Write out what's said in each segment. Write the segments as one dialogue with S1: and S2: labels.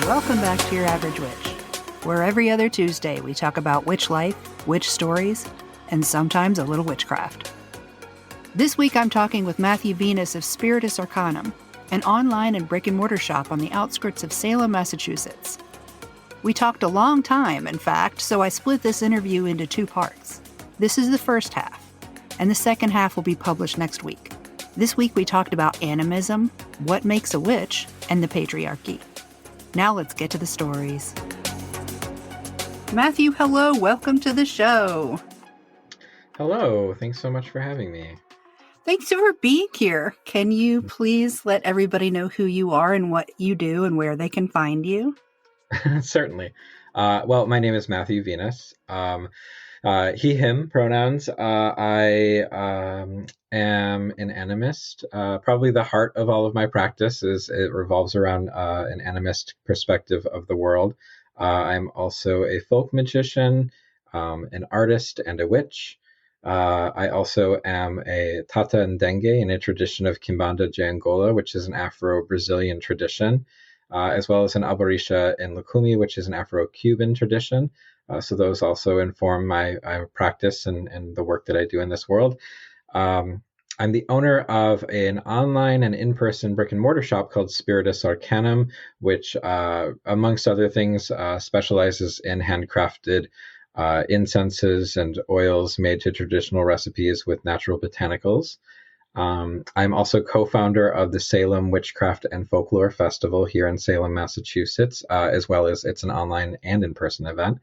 S1: Welcome back to Your Average Witch, where every other Tuesday we talk about witch life, witch stories, and sometimes a little witchcraft. This week I'm talking with Matthew Venus of Spiritus Arcanum, an online and brick-and-mortar shop on the outskirts of Salem, Massachusetts. We talked a long time, in fact, so I split this interview into two parts. This is the first half, and the second half will be published next week. This week we talked about animism, what makes a witch, and the patriarchy. Now let's get to the stories. Matthew, hello. Welcome to the show.
S2: Hello. Thanks so much for having me.
S1: Thanks for being here. Can you please let everybody know who you are and what you do and where they can find you?
S2: Certainly. Well, my name is Matthew Venus. He, him pronouns. I am an animist. Probably the heart of all of my practice is it revolves around an animist perspective of the world. I'm also a folk magician, an artist, and a witch. I also am a Tata Ndenge in a tradition of Kimbanda de Angola, which is an Afro-Brazilian tradition, as well as an Alborisha in Lukumi, which is an Afro-Cuban tradition. So those also inform my practice and the work that I do in this world. I'm the owner of an online and in-person brick-and-mortar shop called Spiritus Arcanum, which, amongst other things, specializes in handcrafted incenses and oils made to traditional recipes with natural botanicals. I'm also co-founder of the Salem Witchcraft and Folklore Festival here in Salem, Massachusetts, as well as it's an online and in-person event.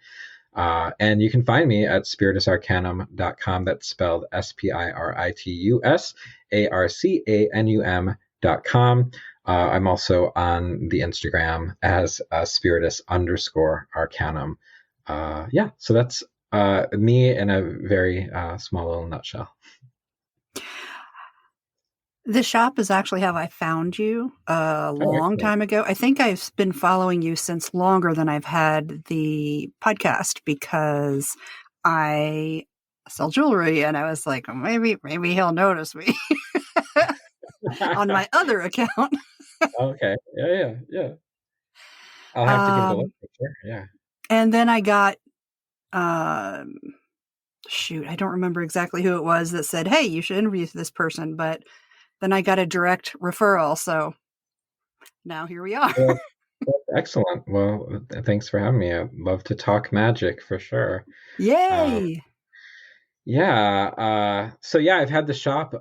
S2: And you can find me at spiritusarcanum.com. That's spelled spiritusarcanum.com. I'm also on the Instagram as spiritus_arcanum. So that's me in a very small little nutshell.
S1: The shop is actually how I found you a long time ago. I think I've been following you since longer than I've had the podcast because I sell jewelry and I was like, maybe he'll notice me on my other account.
S2: Okay. Yeah. I'll have to give it a look for sure. Yeah.
S1: And then I got, I don't remember exactly who it was that said, hey, you should interview this person, but then I got a direct referral, so now here we are.
S2: Well, excellent. Well, thanks for having me. I'd love to talk magic for sure.
S1: Yay!
S2: I've had the shop.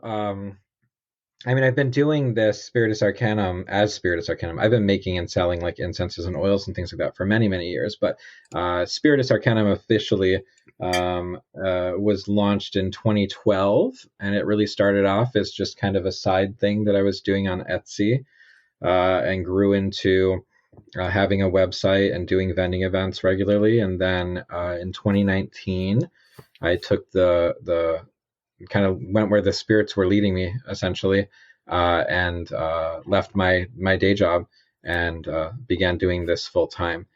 S2: I've been doing this Spiritus Arcanum as Spiritus Arcanum. I've been making and selling like incenses and oils and things like that for many, many years. But Spiritus Arcanum officially was launched in 2012, and it really started off as just kind of a side thing that I was doing on Etsy, and grew into having a website and doing vending events regularly. And then in 2019, I took the kind of went where the spirits were leading me, essentially, and left my day job and began doing this full time,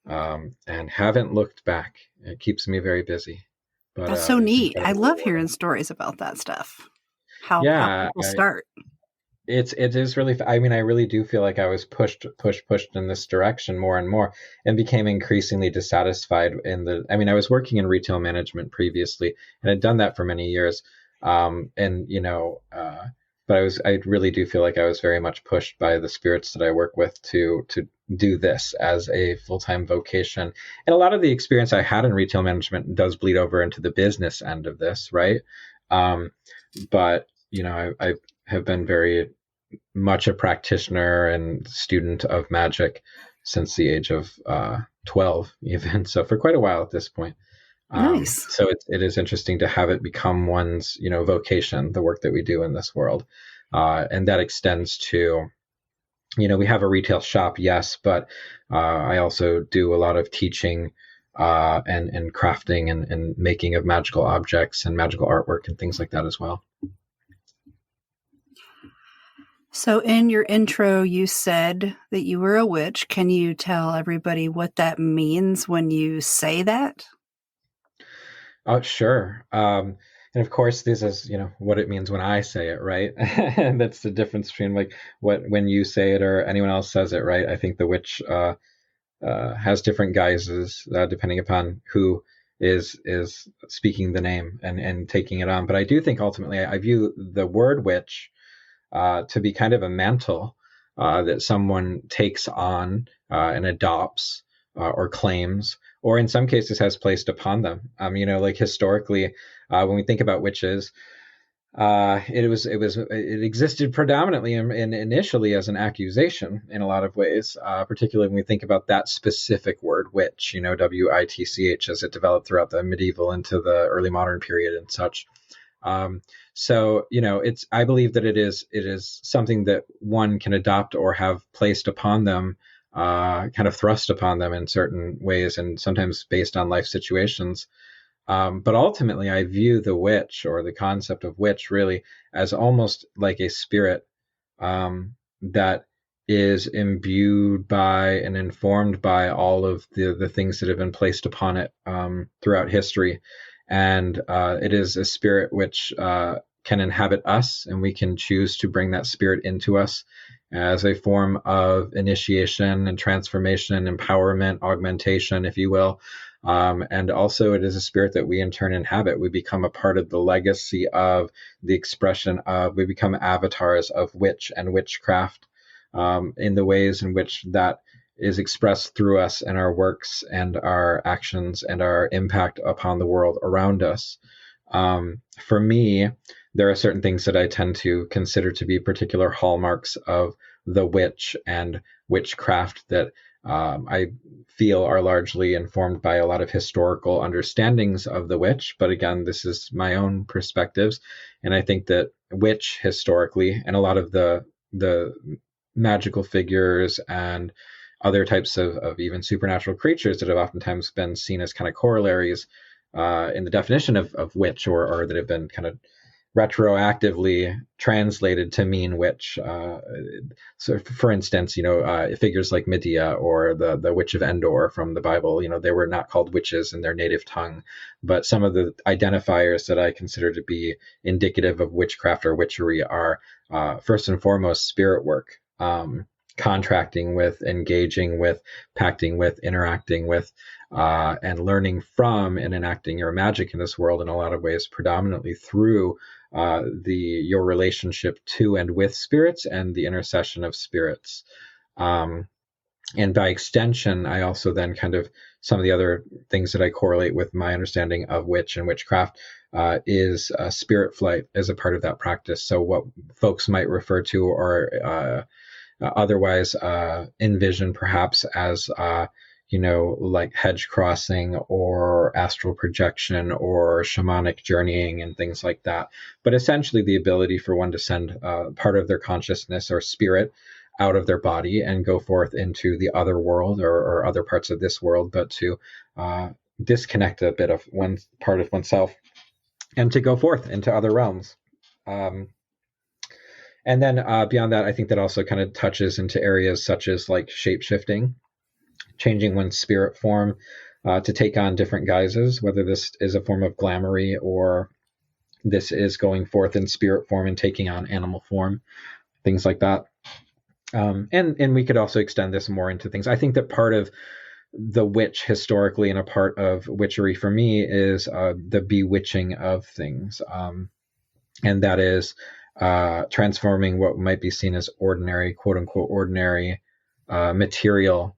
S2: and haven't looked back. It keeps me very busy. But,
S1: that's so neat. I love hearing stories about that stuff. How people start.
S2: It is really. I really do feel like I was pushed in this direction more and more, and became increasingly dissatisfied I was working in retail management previously, and had done that for many years. But I really do feel like I was very much pushed by the spirits that I work with to do this as a full-time vocation. And a lot of the experience I had in retail management does bleed over into the business end of this, right? But I have been very much a practitioner and student of magic since the age of 12, even. So for quite a while at this point.
S1: Nice.
S2: So it is interesting to have it become one's, vocation, the work that we do in this world. And that extends to, we have a retail shop, yes, but I also do a lot of teaching and crafting and making of magical objects and magical artwork and things like that as well.
S1: So in your intro, you said that you were a witch. Can you tell everybody what that means when you say that?
S2: Oh, sure. And of course, this is, what it means when I say it, right? And that's the difference between when you say it or anyone else says it, right? I think the witch has different guises depending upon who is speaking the name and taking it on. But I do think ultimately I view the word witch to be kind of a mantle that someone takes on and adopts or claims, or in some cases has placed upon them. Like historically, when we think about witches, it existed predominantly in initially as an accusation in a lot of ways, particularly when we think about that specific word witch, witch, as it developed throughout the medieval into the early modern period and such. So I believe that it is something that one can adopt or have placed upon them, kind of thrust upon them in certain ways, and sometimes based on life situations. But ultimately, I view the witch, or the concept of witch, really as almost like a spirit that is imbued by and informed by all of the things that have been placed upon it throughout history. And it is a spirit which can inhabit us, and we can choose to bring that spirit into us as a form of initiation and transformation, empowerment, augmentation, if you will. And also it is a spirit that we in turn inhabit. We become a part of the legacy of the expression of, we become avatars of witch and witchcraft in the ways in which that is expressed through us and our works and our actions and our impact upon the world around us. For me, there are certain things that I tend to consider to be particular hallmarks of the witch and witchcraft that I feel are largely informed by a lot of historical understandings of the witch. But again, this is my own perspectives. And I think that witch historically, and a lot of the magical figures and other types of even supernatural creatures that have oftentimes been seen as kind of corollaries in the definition of witch, or that have been kind of retroactively translated to mean witch. So, for instance, figures like Medea or the Witch of Endor from the Bible, they were not called witches in their native tongue, but some of the identifiers that I consider to be indicative of witchcraft or witchery are first and foremost spirit work, contracting with, engaging with, pacting with, interacting with, and learning from and enacting your magic in this world in a lot of ways, predominantly through your relationship to and with spirits and the intercession of spirits. And by extension, I also then kind of, some of the other things that I correlate with my understanding of witch and witchcraft is spirit flight as a part of that practice. So what folks might refer to or otherwise envision perhaps as like hedge crossing or astral projection or shamanic journeying and things like that. But essentially the ability for one to send part of their consciousness or spirit out of their body and go forth into the other world or other parts of this world, but to disconnect a bit of one part of oneself and to go forth into other realms. And then beyond that, I think that also kind of touches into areas such as like shape-shifting, changing one's spirit form to take on different guises, whether this is a form of glamoury or this is going forth in spirit form and taking on animal form, things like that. And we could also extend this more into things. I think that part of the witch historically and a part of witchery for me is the bewitching of things. And that is transforming what might be seen as ordinary, quote unquote, ordinary material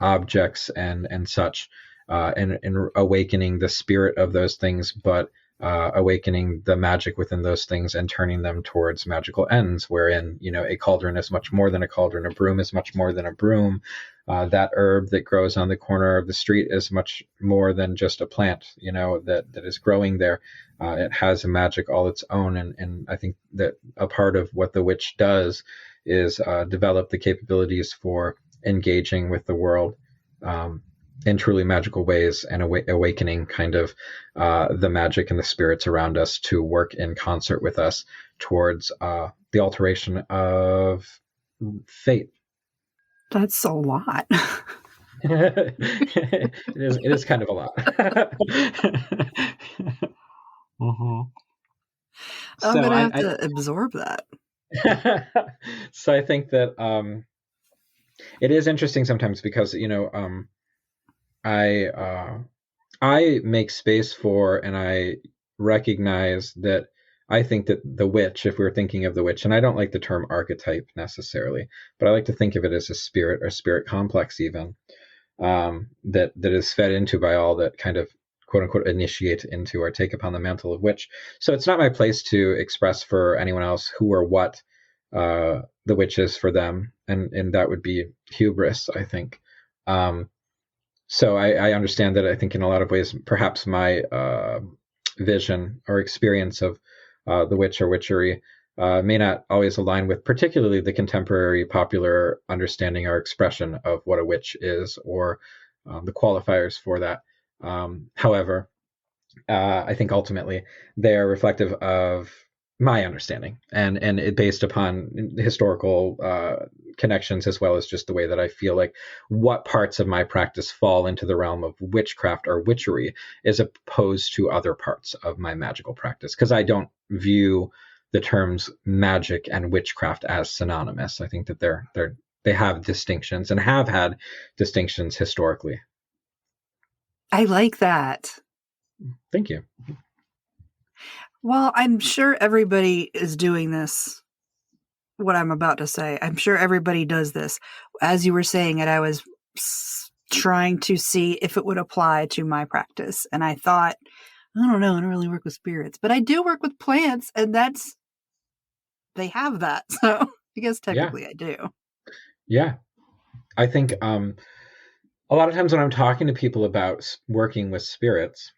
S2: objects and such, and awakening the spirit of those things, but awakening the magic within those things and turning them towards magical ends, wherein, a cauldron is much more than a cauldron, a broom is much more than a broom, that herb that grows on the corner of the street is much more than just a plant, that is growing there. It has a magic all its own. And I think that a part of what the witch does is develop the capabilities for engaging with the world in truly magical ways and awakening kind of the magic and the spirits around us to work in concert with us towards the alteration of fate.
S1: That's a lot.
S2: It is kind of a lot.
S1: Mm-hmm. I'm going to have to absorb that.
S2: So I think that It is interesting sometimes because, I I make space for and I recognize that I think that the witch, if we're thinking of the witch, and I don't like the term archetype necessarily, but I like to think of it as a spirit or spirit complex even, that is fed into by all that kind of quote unquote initiate into or take upon the mantle of witch. So it's not my place to express for anyone else who or what the witch is for them, and that would be hubris, I think. Um, so I understand that. I think in a lot of ways, perhaps my vision or experience of the witch or witchery may not always align with particularly the contemporary popular understanding or expression of what a witch is, or the qualifiers for that. However, I think ultimately they are reflective of my understanding, and it based upon historical connections, as well as just the way that I feel like what parts of my practice fall into the realm of witchcraft or witchery as opposed to other parts of my magical practice, because I don't view the terms magic and witchcraft as synonymous. I think that they have distinctions and have had distinctions historically.
S1: I like that.
S2: Thank you.
S1: Well, I'm sure everybody is doing this, what I'm about to say. I'm sure everybody does this. As you were saying it, I was trying to see if it would apply to my practice. And I thought, I don't know, I don't really work with spirits, but I do work with plants, and they have that. So I guess
S2: Yeah.
S1: technically I do.
S2: Yeah. I think a lot of times when I'm talking to people about working with spirits,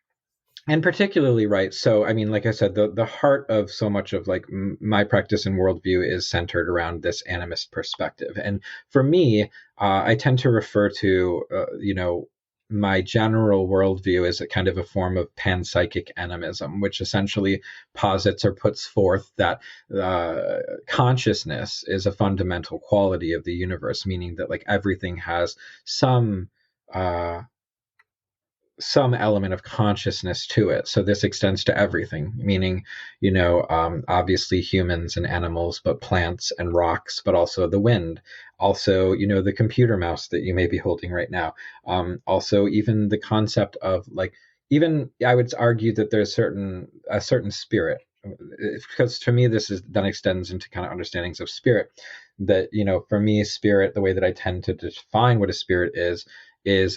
S2: and particularly, right, so I mean, like I said, the heart of so much of like my practice and worldview is centered around this animist perspective. And for me, I tend to refer to my general worldview as a kind of a form of panpsychic animism, which essentially posits or puts forth that consciousness is a fundamental quality of the universe, meaning that like everything has some uh, some element of consciousness to it. So this extends to everything, meaning, obviously humans and animals, but plants and rocks, but also the wind, also, the computer mouse that you may be holding right now. Also, even the concept of like, even I would argue that there's a certain spirit, because to me this is then extends into kind of understandings of spirit. That for me, spirit, the way that I tend to define what a spirit is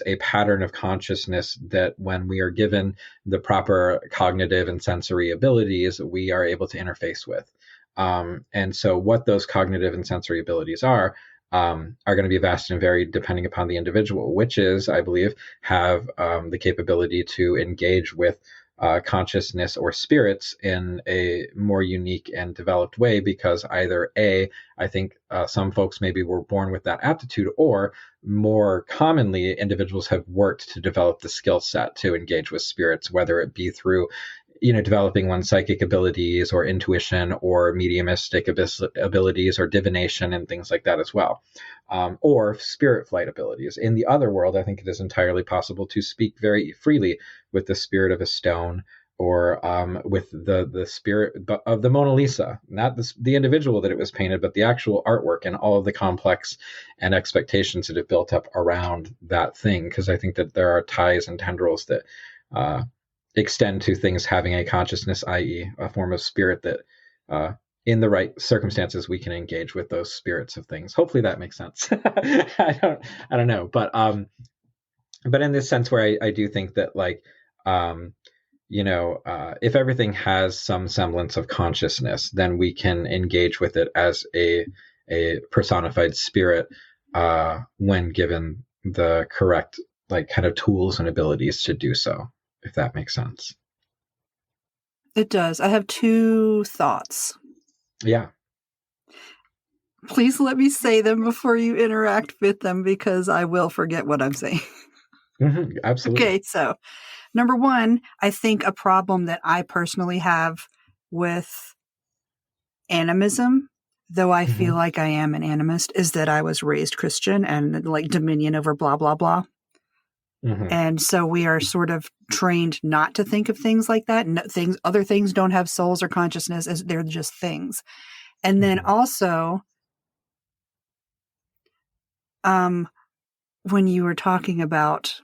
S2: a pattern of consciousness that when we are given the proper cognitive and sensory abilities, we are able to interface with. And so what those cognitive and sensory abilities are going to be vast and varied depending upon the individual. Witches, I believe, have the capability to engage with consciousness or spirits in a more unique and developed way, because either I think some folks maybe were born with that aptitude, or more commonly, individuals have worked to develop the skill set to engage with spirits, whether it be through developing one's psychic abilities or intuition or mediumistic abilities or divination and things like that as well, or spirit flight abilities. In the other world, I think it is entirely possible to speak very freely with the spirit of a stone, or with the spirit of the Mona Lisa, not the individual that it was painted, but the actual artwork and all of the complex and expectations that have built up around that thing. Because I think that there are ties and tendrils that extend to things having a consciousness, i.e., a form of spirit that, in the right circumstances, we can engage with those spirits of things. Hopefully that makes sense. I don't know, but in this sense, where I do think that like, if everything has some semblance of consciousness, then we can engage with it as a personified spirit when given the correct like kind of tools and abilities to do so, if that makes sense.
S1: It does. I have 2 thoughts.
S2: Yeah.
S1: Please let me say them before you interact with them, because I will forget what I'm saying.
S2: Mm-hmm. Absolutely.
S1: Okay, so number 1, I think a problem that I personally have with animism, though I feel like I am an animist, is that I was raised Christian and like dominion over blah, blah, blah.
S2: Mm-hmm.
S1: And so we are sort of trained not to think of things like that. Other things don't have souls or consciousness, as they're just things. And then also, Um, when you were talking about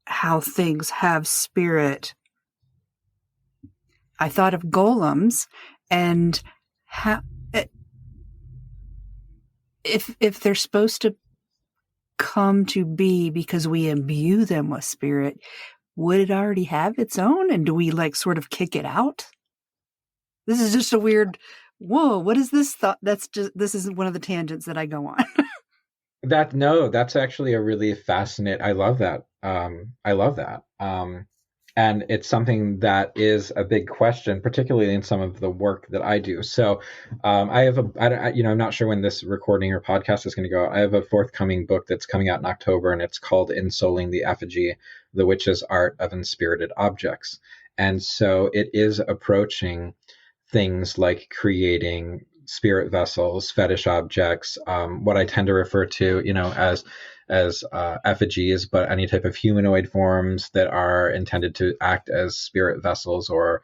S1: how things have spirit, I thought of golems and how if they're supposed to come to be because we imbue them with spirit, would it already have its own? And do we like sort of kick it out? This is just a weird, whoa, what is this thought? This is one of the tangents that I go on.
S2: That's actually a really fascinating. I love that. I love that. And it's something that is a big question, particularly in some of the work that I do. So, I have I'm not sure when this recording or podcast is going to go. I have a forthcoming book that's coming out in October, and it's called "Ensouling the Effigy: The Witch's Art of Inspirited Objects." And so it is approaching things like creating spirit vessels, fetish objects, what I tend to refer to, as effigies, but any type of humanoid forms that are intended to act as spirit vessels or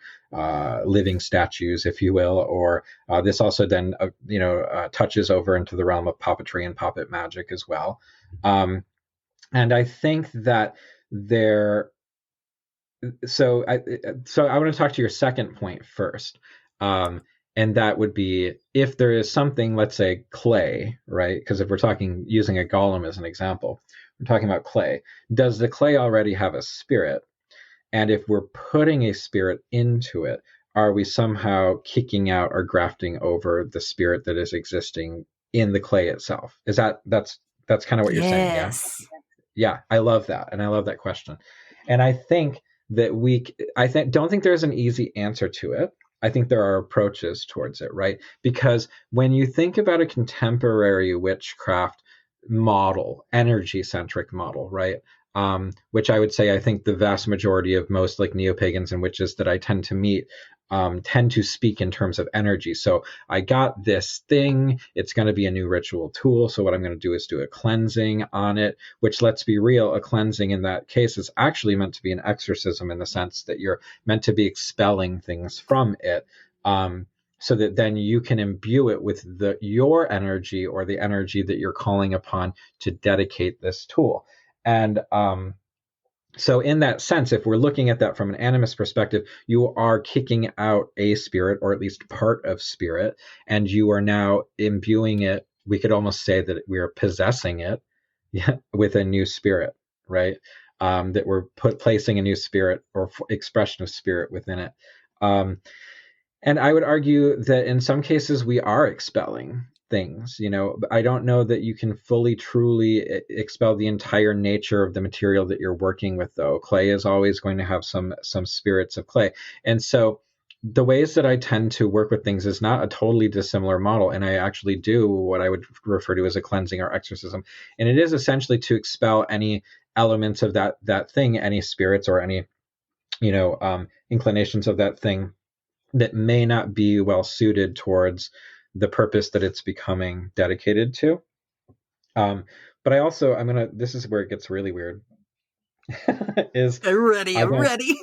S2: living statues, if you will. Or this also then, touches over into the realm of puppetry and puppet magic as well. And I think that there. So I want to talk to your second point first. Um, and that would be if there is something, let's say clay, right? Because if we're talking using a golem as an example, we're talking about clay. Does the clay already have a spirit? And if we're putting a spirit into it, are we somehow kicking out or grafting over the spirit that is existing in the clay itself? That's kind of what you're saying, yeah?
S1: Yes.
S2: Yeah, I love that, and I love that question. And I think that don't think there's an easy answer to it. I think there are approaches towards it, right? Because when you think about a contemporary witchcraft model, energy centric model, right? Which I would say I think the vast majority of most like neo pagans and witches that I tend to meet tend to speak in terms of energy. So I got this thing, it's going to be a new ritual tool. So what I'm going to do is do a cleansing on it, which, let's be real, a cleansing in that case is actually meant to be an exorcism in the sense that you're meant to be expelling things from it. So that then you can imbue it with your energy or the energy that you're calling upon to dedicate this tool. And so in that sense, if we're looking at that from an animist perspective, you are kicking out a spirit, or at least part of spirit, and you are now imbuing it. We could almost say that we are possessing it with a new spirit, right? That we're placing a new spirit or expression of spirit within it. And I would argue that in some cases we are expelling things. I don't know that you can fully, truly expel the entire nature of the material that you're working with, though. Clay is always going to have some spirits of clay. And so the ways that I tend to work with things is not a totally dissimilar model. And I actually do what I would refer to as a cleansing or exorcism. And it is essentially to expel any elements of that thing, any spirits or any, inclinations of that thing that may not be well suited towards the purpose that it's becoming dedicated to. But this is where it gets really weird.
S1: I'm ready.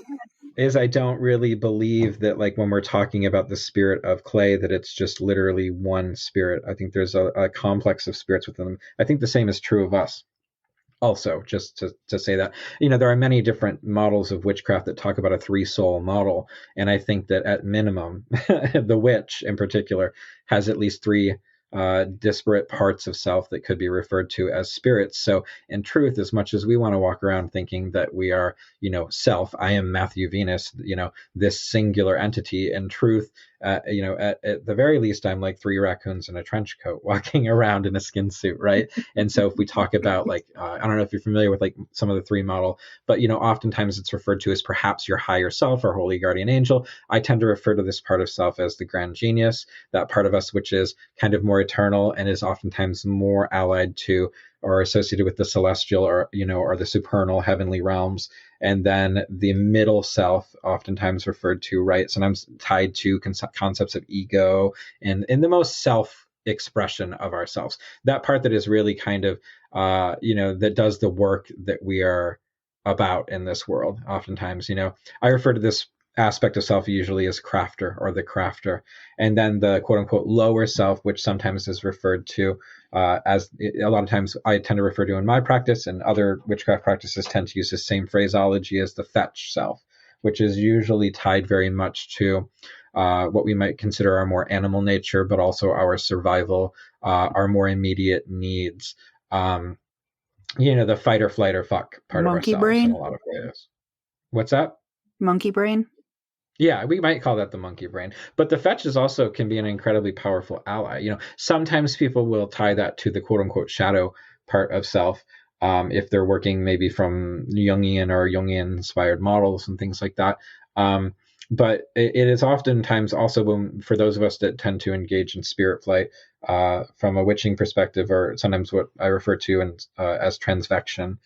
S2: I don't really believe that, like, when we're talking about the spirit of clay, that it's just literally one spirit. I think there's a complex of spirits within them. I think the same is true of us. Also, just to say that, there are many different models of witchcraft that talk about a three-soul model. And I think that at minimum, the witch in particular has at least three disparate parts of self that could be referred to as spirits. So in truth, as much as we want to walk around thinking that we are, self, I am Matthew Venus, this singular entity, in truth, at the very least, I'm like three raccoons in a trench coat walking around in a skin suit, right? And so if we talk about, like, I don't know if you're familiar with like some of the three model, but oftentimes it's referred to as perhaps your higher self or holy guardian angel. I tend to refer to this part of self as the grand genius, that part of us which is kind of more eternal and is oftentimes more allied to or associated with the celestial or the supernal heavenly realms. And then the middle self, oftentimes referred to, right, sometimes tied to concepts of ego and in the most self expression of ourselves, that part that is really kind of that does the work that we are about in this world. Oftentimes, I refer to this aspect of self usually is crafter or the crafter. And then the quote unquote lower self, which sometimes is referred to as a lot of times I tend to refer to in my practice, and other witchcraft practices tend to use the same phraseology as the fetch self, which is usually tied very much to what we might consider our more animal nature, but also our survival, our more immediate needs. The fight or flight or fuck part of
S1: Monkey
S2: ourselves in a
S1: brain?
S2: lot of ways. What's that?
S1: Monkey brain?
S2: Yeah, we might call that the monkey brain. But the fetch is also can be an incredibly powerful ally. Sometimes people will tie that to the quote unquote shadow part of self, if they're working maybe from Jungian or Jungian inspired models and things like that. But it is oftentimes also for those of us that tend to engage in spirit flight from a witching perspective, or sometimes what I refer to as transvection.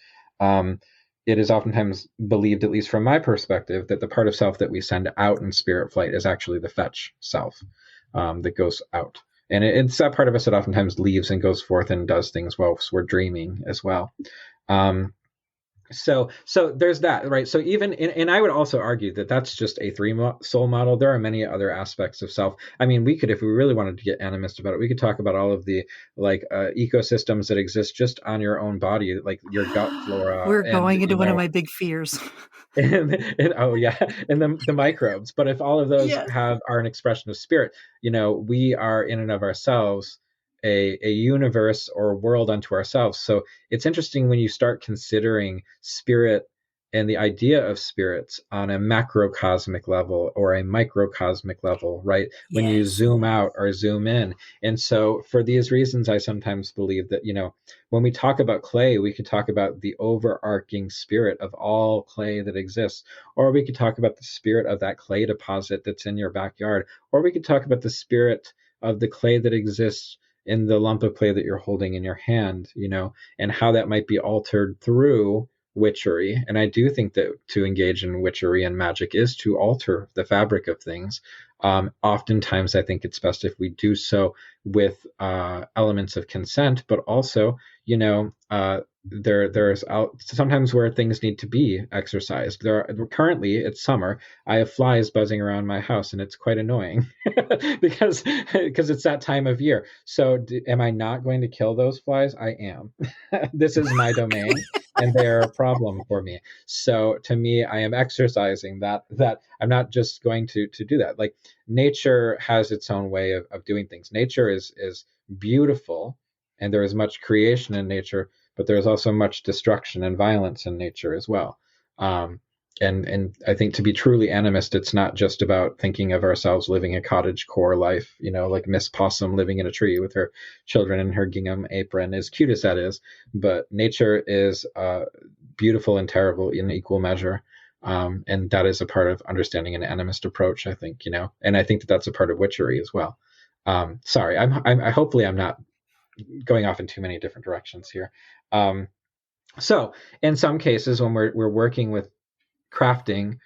S2: It is oftentimes believed, at least from my perspective, that the part of self that we send out in spirit flight is actually the fetch self that goes out. And it's that part of us that oftentimes leaves and goes forth and does things whilst we're dreaming as well. So there's that, right? So even, and I would also argue that that's just a soul model. There are many other aspects of self. I mean, we could, if we really wanted to get animist about it, we could talk about all of the ecosystems that exist just on your own body, like your gut flora.
S1: We're going into one of my big fears.
S2: Oh yeah, and the microbes. But if all of those
S1: Yes.
S2: are an expression of spirit, we are in and of ourselves a universe or world unto ourselves. So it's interesting when you start considering spirit and the idea of spirits on a macrocosmic level or a microcosmic level, right? Yes. When you zoom out or zoom in. And so for these reasons, I sometimes believe that, when we talk about clay, we could talk about the overarching spirit of all clay that exists, or we could talk about the spirit of that clay deposit that's in your backyard, or we could talk about the spirit of the clay that exists in the lump of clay that you're holding in your hand, and how that might be altered through witchery. And I do think that to engage in witchery and magic is to alter the fabric of things. Oftentimes, I think it's best if we do so with elements of consent, but also, there's sometimes where things need to be exercised. Currently it's summer. I have flies buzzing around my house, and it's quite annoying because it's that time of year. So am I not going to kill those flies? I am. This is my domain, and they're a problem for me. So to me, I am exercising that I'm not just going to do that. Like, nature has its own way of doing things. Nature is beautiful, and there is much creation in nature, but there's also much destruction and violence in nature as well. And I think to be truly animist, it's not just about thinking of ourselves living a cottage core life, like Miss Possum living in a tree with her children in her gingham apron, as cute as that is. But nature is beautiful and terrible in equal measure. And that is a part of understanding an animist approach, I think, and I think that that's a part of witchery as well. Sorry, I hopefully I'm not going off in too many different directions here. So in some cases, when we're working with crafting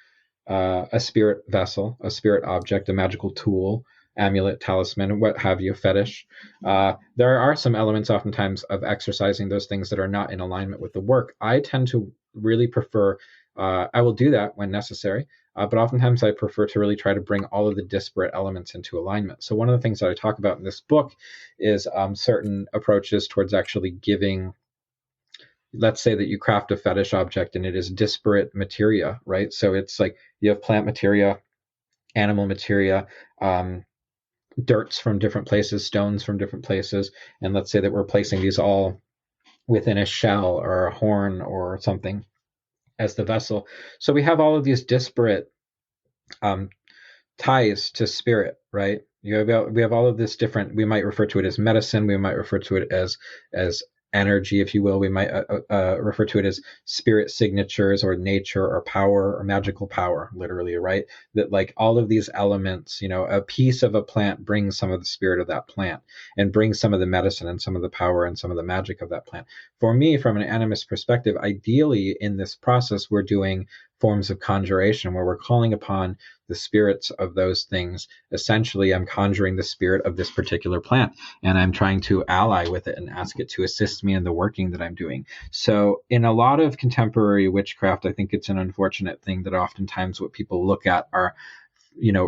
S2: a spirit vessel, a spirit object, a magical tool, amulet, talisman, what have you, fetish, there are some elements oftentimes of exercising those things that are not in alignment with the work. I tend to really prefer, I will do that when necessary, but oftentimes I prefer to really try to bring all of the disparate elements into alignment. So one of the things that I talk about in this book is certain approaches towards actually giving. Let's say that you craft a fetish object and it is disparate materia, right? So it's like you have plant materia, animal materia, dirts from different places, stones from different places. And let's say that we're placing these all within a shell or a horn or something as the vessel. So we have all of these disparate ties to spirit, right? We have all of this different, we might refer to it as medicine, we might refer to it as energy, if you will. We might refer to it as spirit signatures or nature or power or magical power, literally, right? That like all of these elements, a piece of a plant brings some of the spirit of that plant and brings some of the medicine and some of the power and some of the magic of that plant. For me, from an animist perspective, ideally in this process, we're doing forms of conjuration where we're calling upon the spirits of those things. Essentially, I'm conjuring the spirit of this particular plant, and I'm trying to ally with it and ask it to assist me in the working that I'm doing. So in a lot of contemporary witchcraft, I think it's an unfortunate thing that oftentimes what people look at are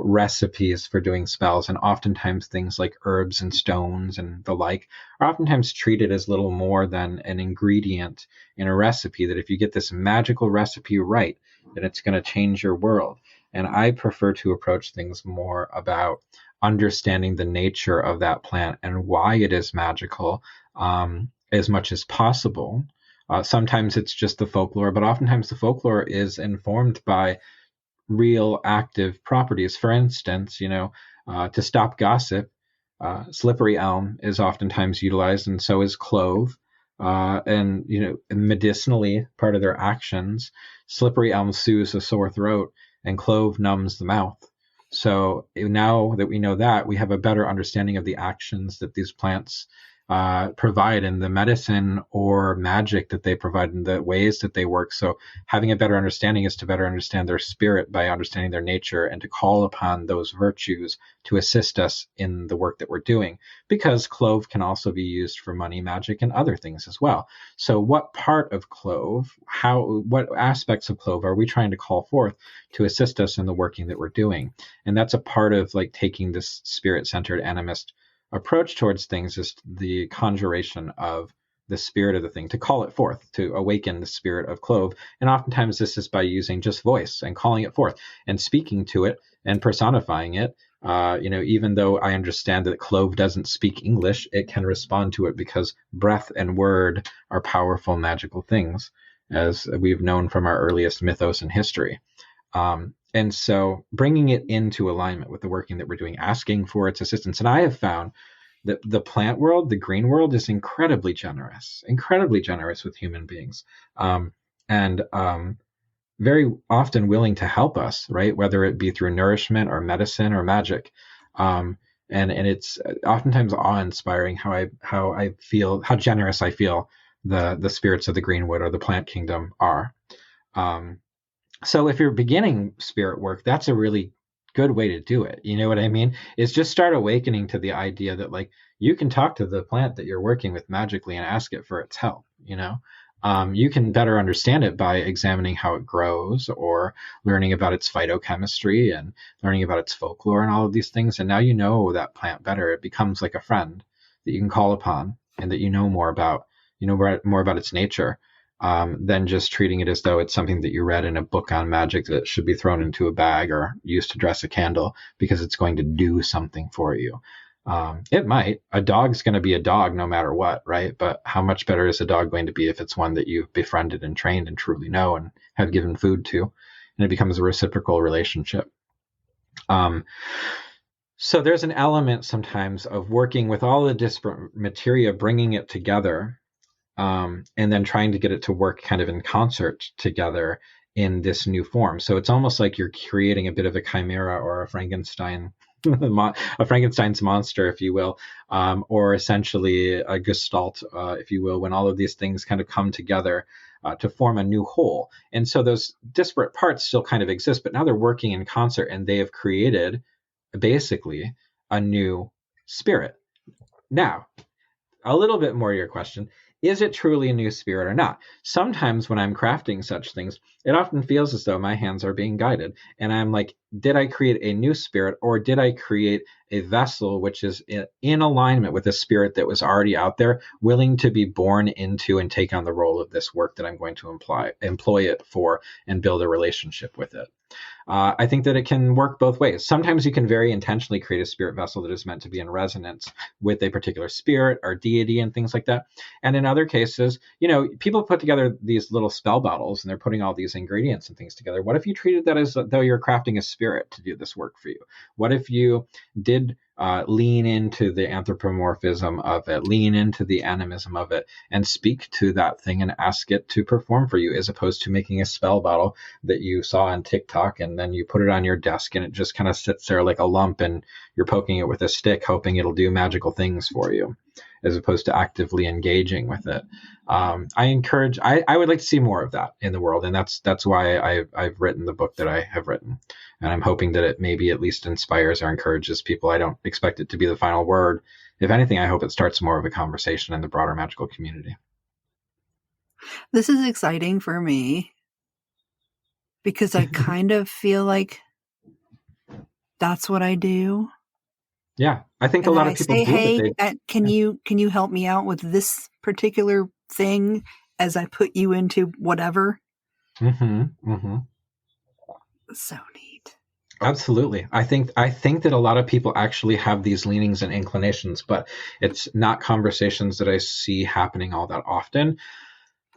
S2: recipes for doing spells, and oftentimes things like herbs and stones and the like are oftentimes treated as little more than an ingredient in a recipe, that if you get this magical recipe right, then it's going to change your world. And I prefer to approach things more about understanding the nature of that plant and why it is magical, as much as possible. Sometimes it's just the folklore, but oftentimes the folklore is informed by real active properties. For instance, to stop gossip, slippery elm is oftentimes utilized, and so is clove. And medicinally, part of their actions, slippery elm soothes a sore throat, and clove numbs the mouth. So now that we know that, we have a better understanding of the actions that these plants provide in the medicine or magic that they provide in the ways that they work. So having a better understanding is to better understand their spirit by understanding their nature, and to call upon those virtues to assist us in the work that we're doing, because clove can also be used for money magic and other things as well. So what part of clove, what aspects of clove are we trying to call forth to assist us in the working that we're doing? And that's a part of taking this spirit-centered animist approach towards things, is the conjuration of the spirit of the thing, to call it forth, to awaken the spirit of clove. And oftentimes this is by using just voice and calling it forth and speaking to it and personifying it. Even though I understand that clove doesn't speak English, it can respond to it, because breath and word are powerful magical things, as we've known from our earliest mythos and history. And so bringing it into alignment with the working that we're doing, asking for its assistance. And I have found that the plant world, the green world, is incredibly generous with human beings, and very often willing to help us, right? Whether it be through nourishment or medicine or magic. And it's oftentimes awe-inspiring how I feel, how generous I feel the spirits of the greenwood or the plant kingdom are. So if you're beginning spirit work, that's a really good way to do it. You know what I mean? Is just start awakening to the idea that you can talk to the plant that you're working with magically and ask it for its help. You can better understand it by examining how it grows, or learning about its phytochemistry and learning about its folklore and all of these things. And now you know that plant better. It becomes like a friend that you can call upon, and that you know more about its nature. Than just treating it as though it's something that you read in a book on magic that should be thrown into a bag or used to dress a candle because it's going to do something for you. It might. A dog's going to be a dog no matter what, right? But how much better is a dog going to be if it's one that you've befriended and trained and truly know and have given food to, and it becomes a reciprocal relationship. So there's an element sometimes of working with all the disparate materia, bringing it together, and then trying to get it to work kind of in concert together in this new form. So it's almost like you're creating a bit of a chimera or a Frankenstein's monster, if you will, or essentially a gestalt, if you will, when all of these things kind of come together to form a new whole. And so those disparate parts still kind of exist, but now they're working in concert, and they have created basically a new spirit. Now, a little bit more to your question. Is it truly a new spirit or not? Sometimes when I'm crafting such things, it often feels as though my hands are being guided. And I'm like, did I create a new spirit, or did I create a vessel which is in alignment with a spirit that was already out there, willing to be born into and take on the role of this work that I'm going to employ it for and build a relationship with it? I think that it can work both ways. Sometimes you can very intentionally create a spirit vessel that is meant to be in resonance with a particular spirit or deity and things like that. And in other cases, people put together these little spell bottles and they're putting all these ingredients and things together. What if you treated that as though you're crafting a spirit to do this work for you? What if you did lean into the anthropomorphism of it, lean into the animism of it, and speak to that thing and ask it to perform for you, as opposed to making a spell bottle that you saw on TikTok and then you put it on your desk and it just kind of sits there like a lump and you're poking it with a stick hoping it'll do magical things for you. as opposed to actively engaging with it. I would like to see more of that in the world, and that's why I've written the book that I have written, and I'm hoping that it maybe at least inspires or encourages people. I don't expect it to be the final word. If anything, I hope it starts more of a conversation in the broader magical community.
S1: This is exciting for me because I kind of feel like that's what I do.
S2: Yeah, I think a lot of people
S1: say,
S2: do, but
S1: hey, can you help me out with this particular thing as I put you into whatever? So neat.
S2: Absolutely. I think that a lot of people actually have these leanings and inclinations, but it's not conversations that I see happening all that often.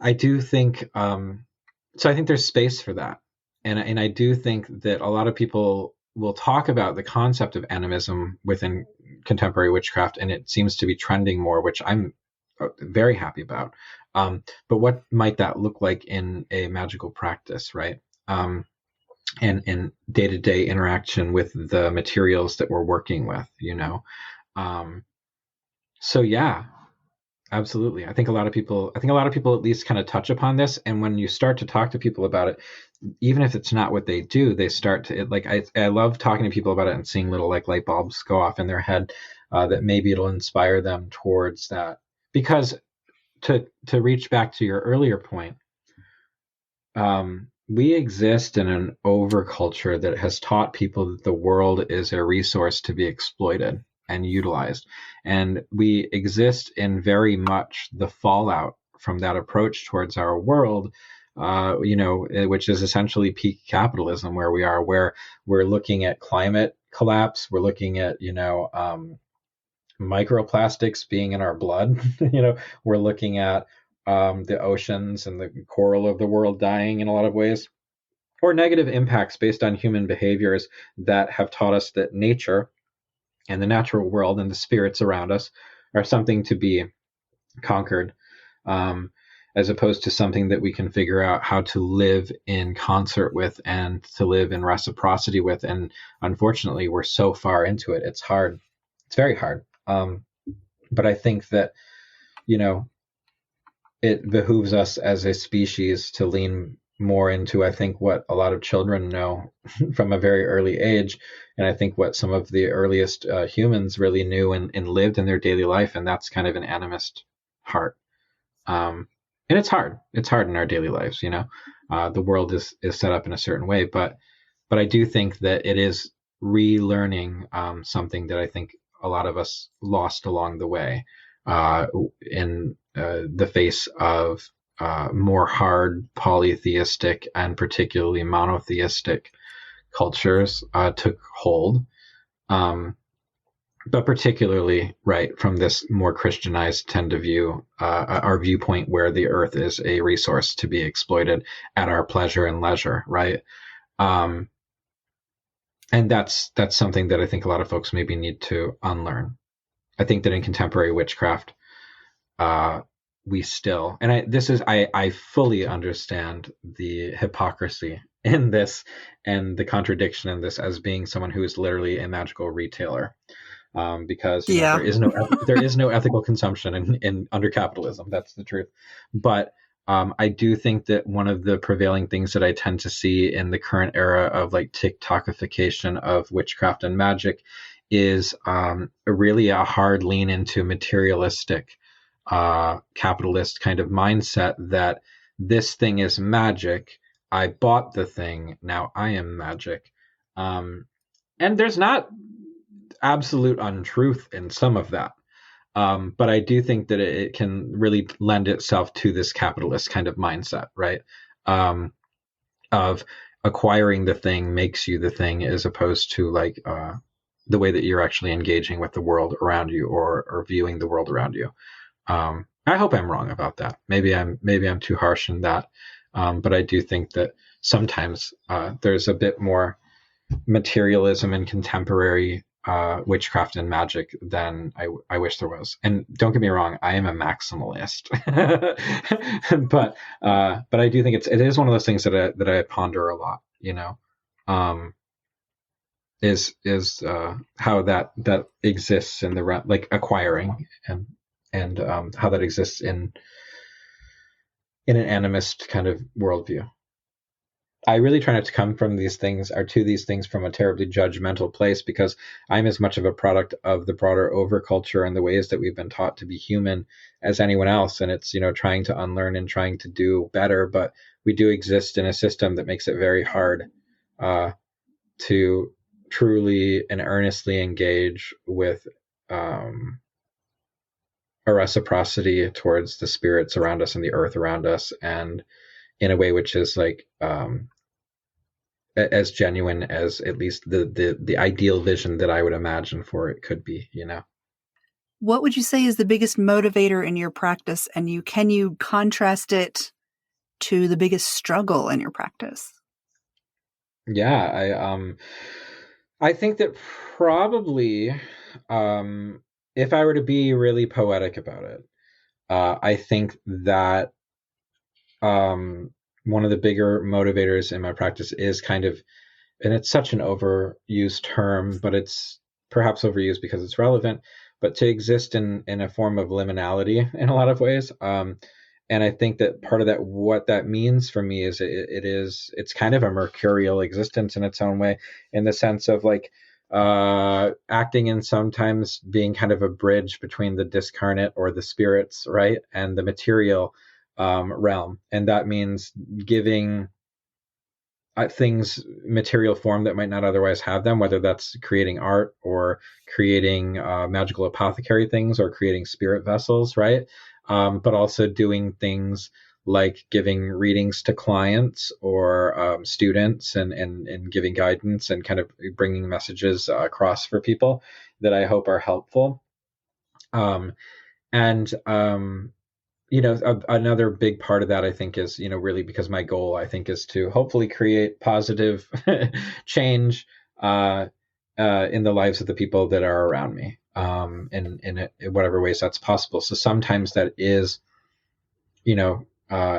S2: I do think so I think there's space for that. And I do think that a lot of people will talk about the concept of animism within contemporary witchcraft, and it seems to be trending more, which I'm very happy about. But what might that look like in a magical practice, right? And in day-to-day interaction with the materials that we're working with, so yeah, absolutely. I think a lot of people at least kind of touch upon this, and when you start to talk to people about it, even if it's not what they do, they start to like. I love talking to people about it and seeing little like light bulbs go off in their head, that maybe it'll inspire them towards that. Because to reach back to your earlier point, we exist in an overculture that has taught people that the world is a resource to be exploited and utilized. And we exist in very much the fallout from that approach towards our world, which is essentially peak capitalism, where we're looking at climate collapse. We're looking at, microplastics being in our blood. We're looking at the oceans and the coral of the world dying in a lot of ways, or negative impacts based on human behaviors that have taught us that nature and the natural world and the spirits around us are something to be conquered, as opposed to something that we can figure out how to live in concert with and to live in reciprocity with. And unfortunately, we're so far into it. It's hard. It's very hard. But I think that, it behooves us as a species to lean more into, I think, what a lot of children know from a very early age. And I think what some of the earliest humans really knew and lived in their daily life. And that's kind of an animist heart. And it's hard. It's hard in our daily lives. The world is set up in a certain way, but I do think that it is relearning something that I think a lot of us lost along the way, in the face of more hard polytheistic and particularly monotheistic cultures took hold. But particularly, right, from this more Christianized tend to view our viewpoint where the earth is a resource to be exploited at our pleasure and leisure, right? And that's something that I think a lot of folks maybe need to unlearn. I think that in contemporary witchcraft, we still, and I fully understand the hypocrisy in this and the contradiction in this as being someone who is literally a magical retailer. Because there is no ethical consumption in under capitalism. That's the truth. But I do think that one of the prevailing things that I tend to see in the current era of like TikTokification of witchcraft and magic is really a hard lean into materialistic capitalist kind of mindset that this thing is magic. I bought the thing. Now I am magic. And there's not absolute untruth in some of that. But I do think that it can really lend itself to this capitalist kind of mindset, right? Of acquiring the thing makes you the thing, as opposed to like the way that you're actually engaging with the world around you or viewing the world around you. I hope I'm wrong about that. Maybe I'm too harsh in that. But I do think that sometimes there's a bit more materialism in contemporary witchcraft and magic than I wish there was. And don't get me wrong, I am a maximalist, but I do think it is one of those things that I ponder a lot. Is how that exists in the like acquiring and how that exists in an animist kind of worldview. I really try not to come from these things or to these things from a terribly judgmental place, because I'm as much of a product of the broader overculture and the ways that we've been taught to be human as anyone else. And it's, trying to unlearn and trying to do better. But we do exist in a system that makes it very hard to truly and earnestly engage with a reciprocity towards the spirits around us and the earth around us, and in a way which is like as genuine as at least the ideal vision that I would imagine for it could be,
S1: What would you say is the biggest motivator in your practice, and can you contrast it to the biggest struggle in your practice?
S2: Yeah, I think that probably if I were to be really poetic about it, I think that one of the bigger motivators in my practice is kind of, and it's such an overused term, but it's perhaps overused because it's relevant, but to exist in a form of liminality in a lot of ways. And I think that part of that, what that means for me is it's kind of a mercurial existence in its own way, in the sense of like acting and sometimes being kind of a bridge between the discarnate or the spirits, right, and the material realm. And that means giving things material form that might not otherwise have them, whether that's creating art or creating magical apothecary things or creating spirit vessels, right? But also doing things like giving readings to clients or students, and giving guidance and kind of bringing messages across for people that I hope are helpful. And another big part of that, I think, is, really because my goal, I think, is to hopefully create positive change in the lives of the people that are around me, in whatever ways that's possible. So sometimes that is,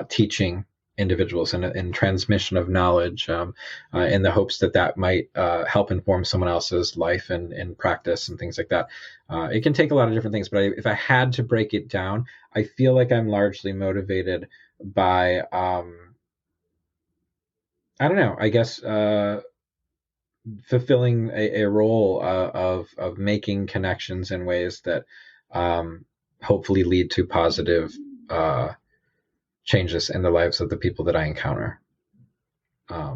S2: teaching individuals and transmission of knowledge, in the hopes that might help inform someone else's life and practice and things like that. It can take a lot of different things, but if I had to break it down, I feel like I'm largely motivated by, I don't know, I guess, fulfilling a role of making connections in ways that hopefully lead to positive changes in the lives of the people that I encounter. I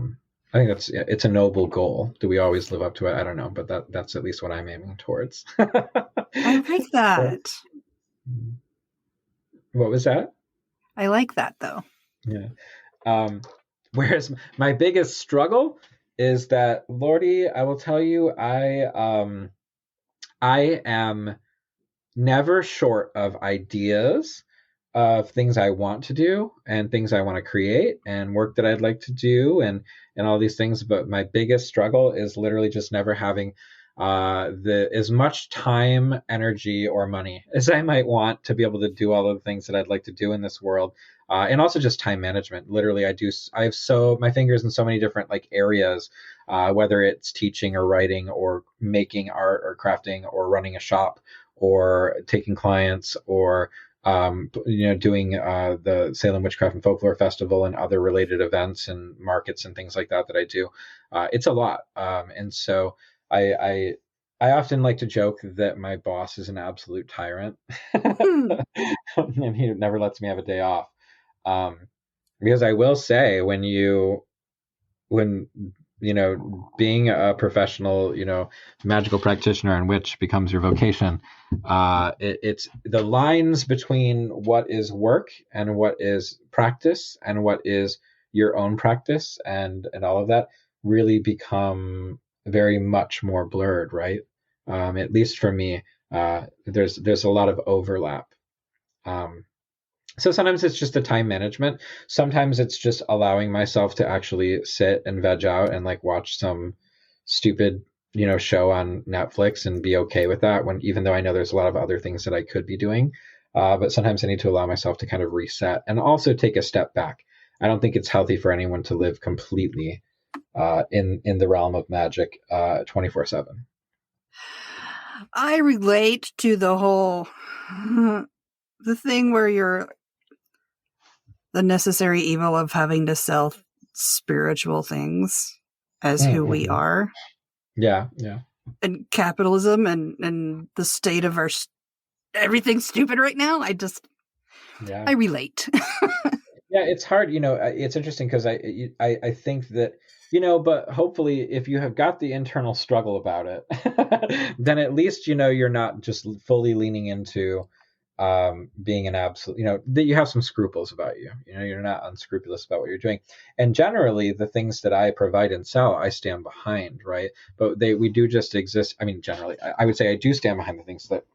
S2: think it's a noble goal. Do we always live up to it? I don't know, but that's at least what I'm aiming towards.
S1: I like that.
S2: What was that?
S1: I like that, though.
S2: Yeah. Whereas my biggest struggle is that, Lordy, I will tell you, I am never short of ideas of things I want to do and things I want to create and work that I'd like to do and all these things. But my biggest struggle is literally just never having as much time, energy, or money as I might want to be able to do all of the things that I'd like to do in this world. And also just time management. Literally, I have my fingers in so many different like areas, whether it's teaching or writing or making art or crafting or running a shop or taking clients or doing the Salem Witchcraft and Folklore Festival and other related events and markets and things like that I do. It's a lot. And so I often like to joke that my boss is an absolute tyrant and he never lets me have a day off. Because I will say when being a professional, magical practitioner and witch becomes your vocation, it's the lines between what is work and what is practice and what is your own practice and all of that really become very much more blurred, right? At least for me, there's a lot of overlap. So sometimes it's just a time management. Sometimes it's just allowing myself to actually sit and veg out and like watch some stupid, show on Netflix and be okay with that, when even though I know there's a lot of other things that I could be doing. But sometimes I need to allow myself to kind of reset and also take a step back. I don't think it's healthy for anyone to live completely in the realm of magic 24/7.
S1: I relate to the whole the thing where you're the necessary evil of having to sell spiritual things as who we are.
S2: Yeah.
S1: And capitalism and the state of our everything's stupid right now. I relate.
S2: Yeah, it's hard. It's interesting because I think that, but hopefully if you have got the internal struggle about it, then at least, you're not just fully leaning into being an absolute, that you have some scruples about you. You're not unscrupulous about what you're doing. And generally, the things that I provide and sell, I stand behind, right? But we do just exist. I mean, generally, I would say I do stand behind the things that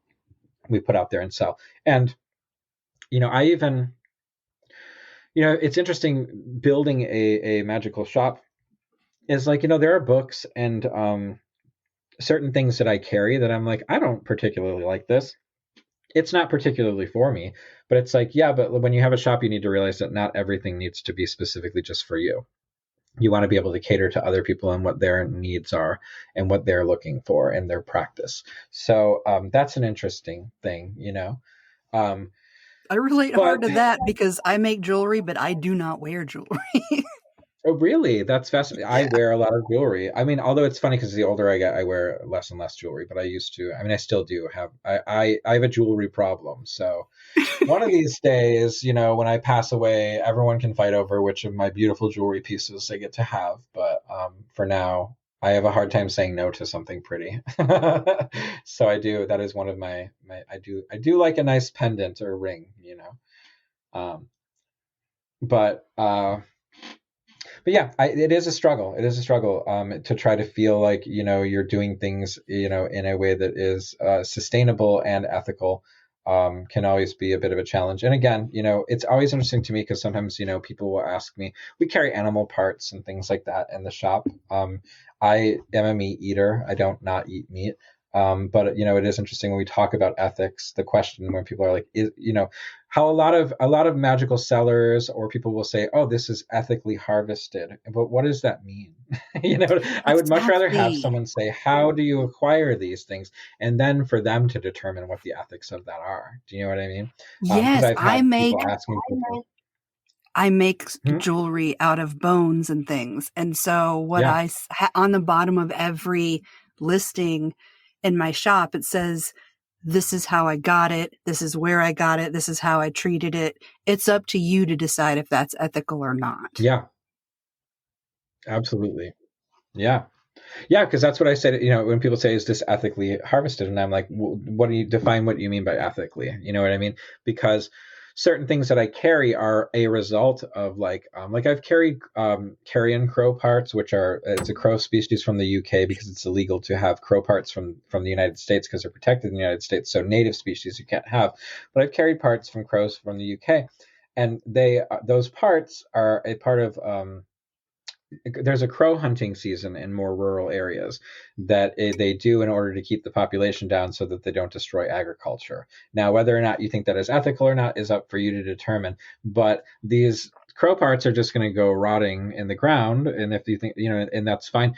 S2: we put out there and sell. And, I even, it's interesting building a magical shop is like, there are books and certain things that I carry that I'm like, I don't particularly like this. It's not particularly for me, but it's like, yeah, but when you have a shop, you need to realize that not everything needs to be specifically just for you. You want to be able to cater to other people and what their needs are and what they're looking for in their practice. So that's an interesting thing,
S1: I relate hard to that because I make jewelry, but I do not wear jewelry.
S2: Oh, really? That's fascinating. Yeah. I wear a lot of jewelry. I mean, although it's funny because the older I get, I wear less and less jewelry. But I used to. I mean, I still do have. I have a jewelry problem. So one of these days, when I pass away, everyone can fight over which of my beautiful jewelry pieces they get to have. But for now, I have a hard time saying no to something pretty. So I do. That is one of my. I do like a nice pendant or ring. But yeah, it is a struggle. It is a struggle to try to feel like, you're doing things, in a way that is sustainable and ethical. Can always be a bit of a challenge. And again, it's always interesting to me because sometimes, people will ask me, we carry animal parts and things like that in the shop. I am a meat eater. I don't not eat meat. But it is interesting when we talk about ethics, the question when people are like, how a lot of magical sellers or people will say, oh, this is ethically harvested. But what does that mean? I would much rather have someone say, how do you acquire these things? And then for them to determine what the ethics of that are. Do you know what I mean?
S1: Yes,
S2: I
S1: make jewelry out of bones and things. And so what on the bottom of every listing in my shop, it says, this is how I got it. This is where I got it. This is how I treated it. It's up to you to decide if that's ethical or not.
S2: Yeah, absolutely. Yeah. Yeah, because that's what I said, when people say, is this ethically harvested? And I'm like, what do you define what you mean by ethically? You know what I mean? Because certain things that I carry are a result of like I've carried carrion crow parts, which it's a crow species from the UK because it's illegal to have crow parts from the United States because they're protected in the United States. So native species you can't have. But I've carried parts from crows from the UK, and those parts are a part of there's a crow hunting season in more rural areas that they do in order to keep the population down so that they don't destroy agriculture. Now, whether or not you think that is ethical or not is up for you to determine. But these crow parts are just going to go rotting in the ground. And if you think, and that's fine.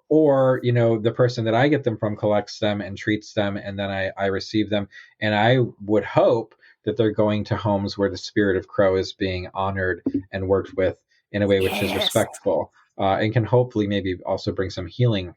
S2: Or, the person that I get them from collects them and treats them, and then I receive them. And I would hope that they're going to homes where the spirit of crow is being honored and worked with in a way which is respectful and can hopefully maybe also bring some healing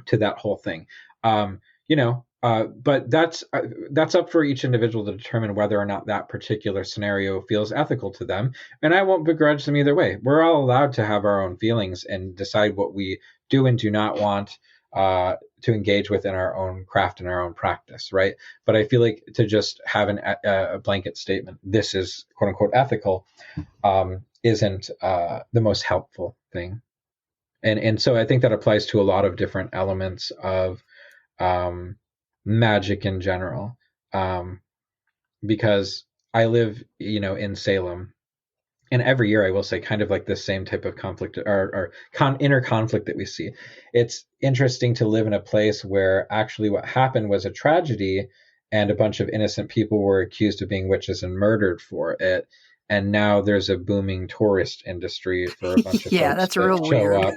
S2: to that whole thing. But that's up for each individual to determine whether or not that particular scenario feels ethical to them. And I won't begrudge them either way. We're all allowed to have our own feelings and decide what we do and do not want to engage with in our own craft and our own practice, right? But I feel like to just have a blanket statement, this is quote unquote ethical, isn't the most helpful thing. And so I think that applies to a lot of different elements of magic in general, because I live, in Salem. And every year, I will say, kind of like the same type of conflict or inner conflict that we see. It's interesting to live in a place where actually what happened was a tragedy and a bunch of innocent people were accused of being witches and murdered for it. And now there's a booming tourist industry for a bunch of folks
S1: that's real weird.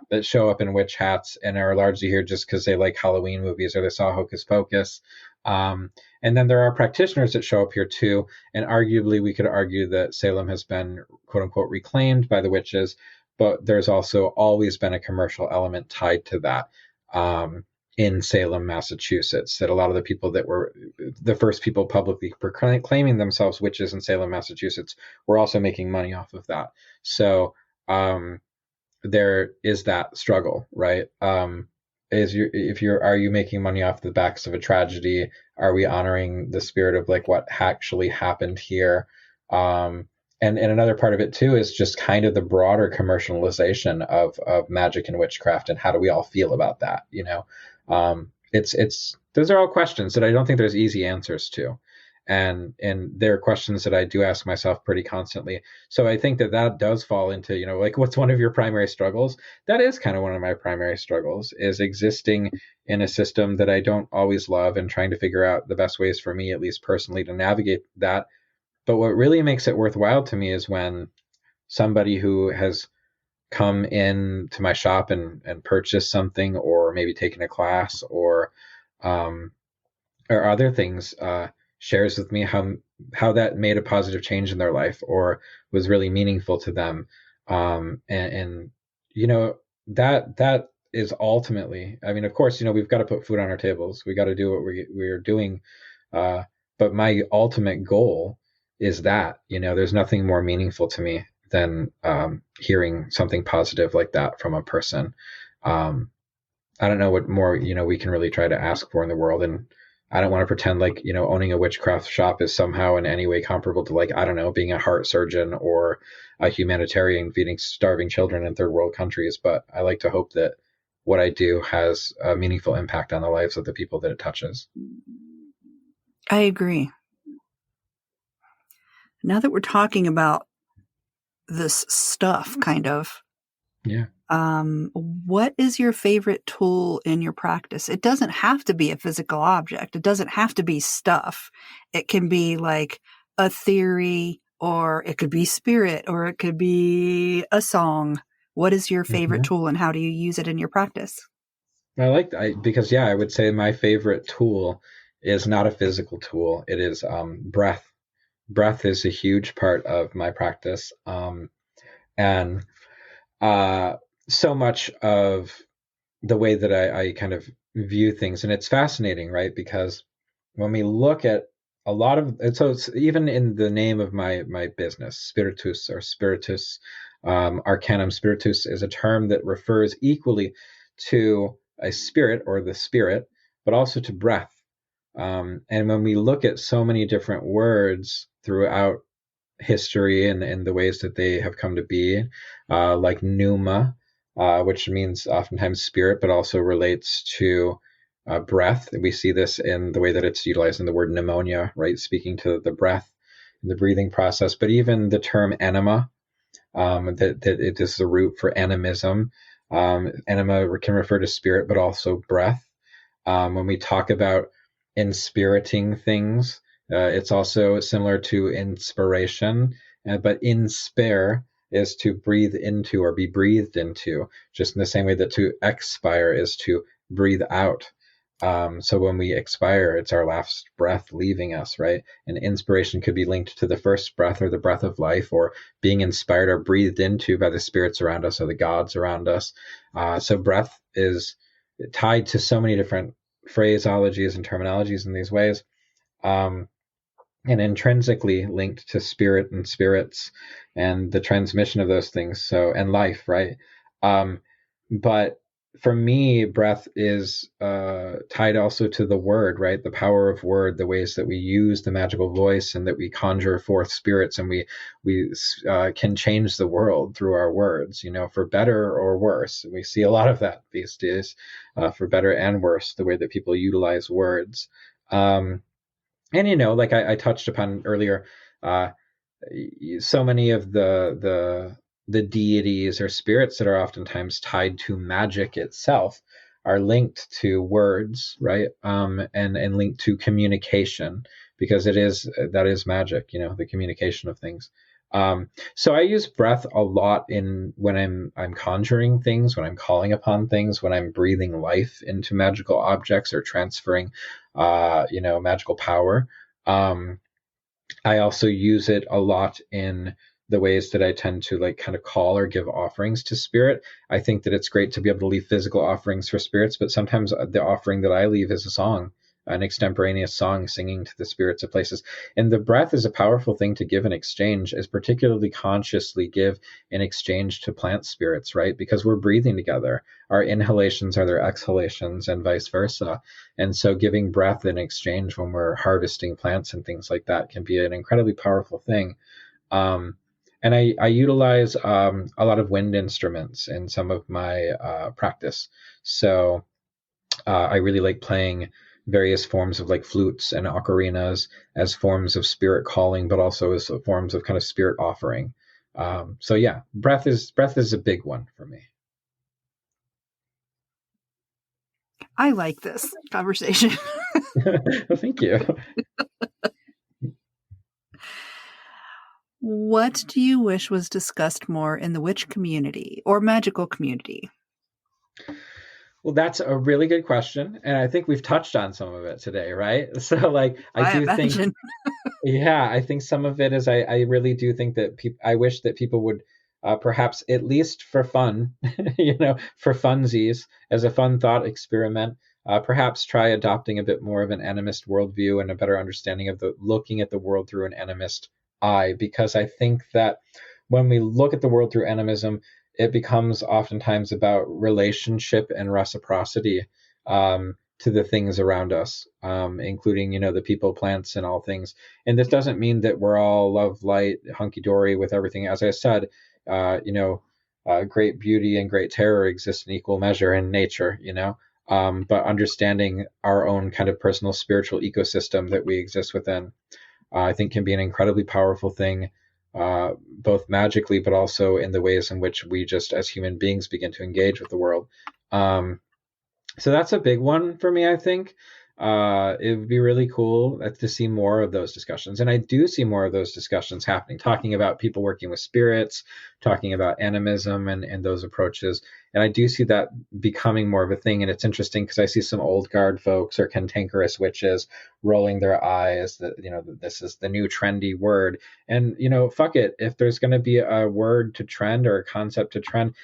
S2: That show up in witch hats and are largely here just because they like Halloween movies or they saw Hocus Pocus. And then there are practitioners that show up here too. And arguably, we could argue that Salem has been, quote unquote, reclaimed by the witches, but there's also always been a commercial element tied to that. In Salem, Massachusetts, that a lot of the people that were the first people publicly proclaiming themselves witches in Salem, Massachusetts, were also making money off of that. So there is that struggle, right? Are you making money off the backs of a tragedy? Are we honoring the spirit of like what actually happened here? And another part of it too is just kind of the broader commercialization of magic and witchcraft, and how do we all feel about that? It's those are all questions that I don't think there's easy answers to, and they're questions that I do ask myself pretty constantly. So I think that does fall into, like, what's one of your primary struggles? That is kind of one of my primary struggles, is existing in a system that I don't always love and trying to figure out the best ways for me, at least personally, to navigate that. But what really makes it worthwhile to me is when somebody who has come in to my shop and purchased something, or maybe taken a class, or other things, shares with me how that made a positive change in their life or was really meaningful to them. And that is ultimately, I mean, of course, we've got to put food on our tables. We got to do what we're doing. But my ultimate goal is that, there's nothing more meaningful to me than hearing something positive like that from a person. I don't know what more, we can really try to ask for in the world. And I don't want to pretend like, owning a witchcraft shop is somehow in any way comparable to, like, I don't know, being a heart surgeon or a humanitarian feeding starving children in third world countries. But I like to hope that what I do has a meaningful impact on the lives of the people that it touches.
S1: I agree. Now that we're talking about this stuff, kind of,
S2: yeah.
S1: What is your favorite tool in your practice? It doesn't have to be a physical object. It doesn't have to be stuff. It can be like a theory, or it could be spirit, or it could be a song. What is your favorite tool, and how do you use it in your practice?
S2: Because I would say my favorite tool is not a physical tool. It is breath. Breath is a huge part of my practice. And so much of the way that I kind of view things, and it's fascinating, right? Because when we look at a lot of, so it's even in the name of my business, Spiritus or Spiritus Arcanum. Spiritus is a term that refers equally to a spirit or the spirit, but also to breath. And when we look at so many different words throughout history and the ways that they have come to be, like pneuma, which means oftentimes spirit, but also relates to breath. We see this in the way that it's utilized in the word pneumonia, right? Speaking to the breath and the breathing process. But even the term anima, that it is the root for animism. Anima can refer to spirit, but also breath. When we talk about inspiriting things, it's also similar to inspiration, but inspire is to breathe into or be breathed into, just in the same way that to expire is to breathe out. So when we expire, it's our last breath leaving us, right? And inspiration could be linked to the first breath or the breath of life, or being inspired or breathed into by the spirits around us or the gods around us. So breath is tied to so many different phraseologies and terminologies in these ways. And intrinsically linked to spirit and spirits and the transmission of those things. So, and life, right? But for me, breath is tied also to the word, right? The power of word, the ways that we use the magical voice and that we conjure forth spirits, and we can change the world through our words, for better or worse. And we see a lot of that these days, for better and worse, the way that people utilize words. And like I touched upon earlier, so many of the deities or spirits that are oftentimes tied to magic itself are linked to words, right? And linked to communication, because that is magic, the communication of things. So I use breath a lot in when I'm conjuring things, when I'm calling upon things, when I'm breathing life into magical objects or transferring, magical power. Um, I also use it a lot in the ways that I tend to like kind of call or give offerings to spirit. I think that it's great to be able to leave physical offerings for spirits, but sometimes the offering that I leave is a song, an extemporaneous song singing to the spirits of places. And the breath is a powerful thing to give in exchange, is particularly consciously give in exchange to plant spirits, right? Because we're breathing together. Our inhalations are their exhalations and vice versa. And so giving breath in exchange when we're harvesting plants and things like that can be an incredibly powerful thing. Um, and I utilize a lot of wind instruments in some of my practice. So I really like playing various forms of like flutes and ocarinas as forms of spirit calling, but also as forms of kind of spirit offering. So yeah, breath is a big one for me.
S1: I like this conversation.
S2: Well, thank you.
S1: What do you wish was discussed more in the witch community or magical community?
S2: Well, that's a really good question, and I think we've touched on some of it today, right? So, like, I
S1: I
S2: do think,
S1: imagine.
S2: yeah, I think some of it is I really do think that I wish that people would perhaps at least for fun, for funsies, as a fun thought experiment, perhaps try adopting a bit more of an animist worldview and a better understanding of the looking at the world through an animist eye, because I think that when we look at the world through animism, it becomes oftentimes about relationship and reciprocity to the things around us, including, the people, plants, and all things. And this doesn't mean that we're all love, light, hunky dory with everything. As I said, great beauty and great terror exist in equal measure in nature, but understanding our own kind of personal spiritual ecosystem that we exist within, I think can be an incredibly powerful thing, both magically, but also in the ways in which we just as human beings begin to engage with the world. So that's a big one for me, I think. It would be really cool to see more of those discussions. And I do see more of those discussions happening, talking about people working with spirits, talking about animism and those approaches. And I do see that becoming more of a thing. And it's interesting because I see some old guard folks or cantankerous witches rolling their eyes that, this is the new trendy word. And, fuck it. If there's going to be a word to trend or a concept to trend,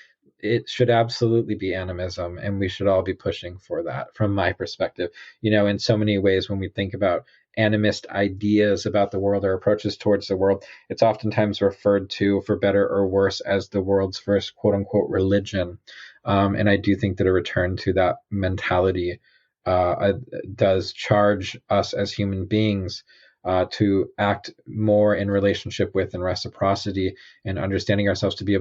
S2: it should absolutely be animism, and we should all be pushing for that from my perspective. In so many ways, when we think about animist ideas about the world or approaches towards the world, it's oftentimes referred to, for better or worse, as the world's first quote unquote religion. And I do think that a return to that mentality does charge us as human beings to act more in relationship with and reciprocity, and understanding ourselves to be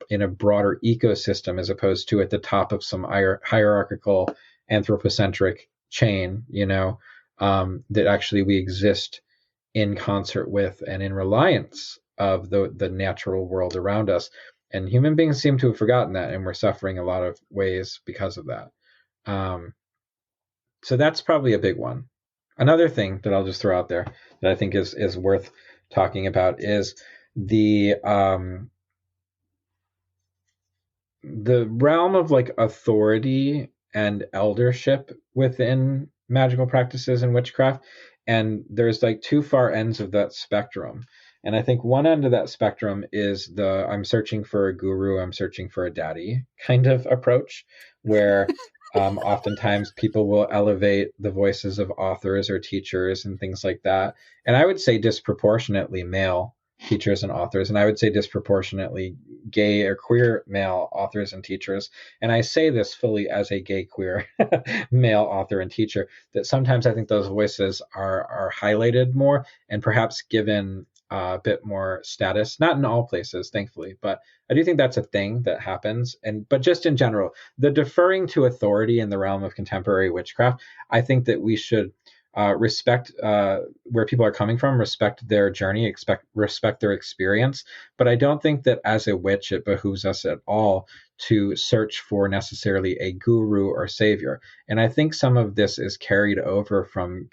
S2: in a broader ecosystem as opposed to at the top of some hierarchical anthropocentric chain, that actually we exist in concert with and in reliance of the natural world around us. And human beings seem to have forgotten that, and we're suffering a lot of ways because of that. So that's probably a big one. Another thing that I'll just throw out there that I think is worth talking about is the realm of like authority and eldership within magical practices and witchcraft. And there's like two far ends of that spectrum. And I think one end of that spectrum is I'm searching for a guru, I'm searching for a daddy kind of approach, where oftentimes people will elevate the voices of authors or teachers and things like that. And I would say disproportionately male teachers and authors, and I would say disproportionately gay or queer male authors and teachers. And I say this fully as a gay queer male author and teacher, that sometimes I think those voices are highlighted more and perhaps given a bit more status. Not in all places, thankfully, but I do think that's a thing that happens. But just in general, the deferring to authority in the realm of contemporary witchcraft, I think that we should respect where people are coming from, respect their journey, respect their experience. But I don't think that as a witch, it behooves us at all to search for necessarily a guru or savior. And I think some of this is carried over from,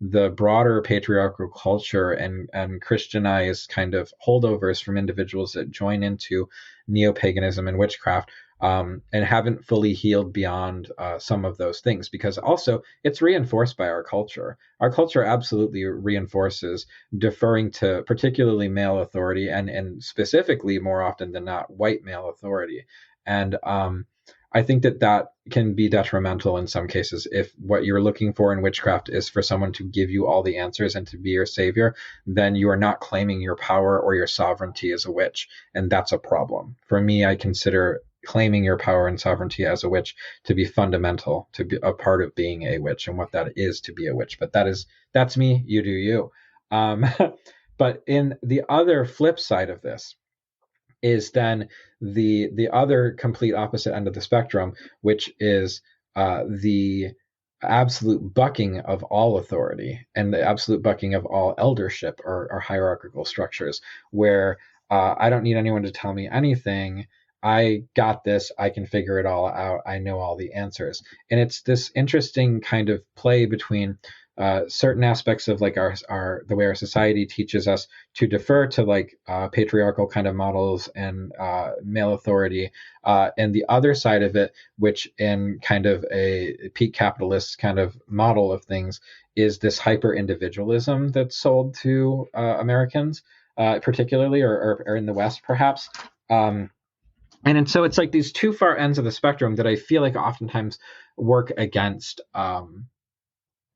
S2: the broader patriarchal culture and Christianized kind of holdovers from individuals that join into neo-paganism and witchcraft, and haven't fully healed beyond some of those things, because also it's reinforced by our culture. Our culture absolutely reinforces deferring to particularly male authority, and specifically, more often than not, white male authority. And I think that can be detrimental in some cases. If what you're looking for in witchcraft is for someone to give you all the answers and to be your savior, then you are not claiming your power or your sovereignty as a witch. And that's a problem. For me, I consider claiming your power and sovereignty as a witch to be fundamental, to be a part of being a witch and what that is to be a witch. But that's me, you do you. But in the other flip side of this is then the other complete opposite end of the spectrum, which is the absolute bucking of all authority and the absolute bucking of all eldership or hierarchical structures, where I don't need anyone to tell me anything. I got this. I can figure it all out. I know all the answers. And it's this interesting kind of play between certain aspects of like the way our society teaches us to defer to like patriarchal kind of models and male authority, and the other side of it, which in kind of a peak capitalist kind of model of things, is this hyper individualism that's sold to Americans, particularly, or in the West perhaps. And so it's like these two far ends of the spectrum that I feel like oftentimes work against an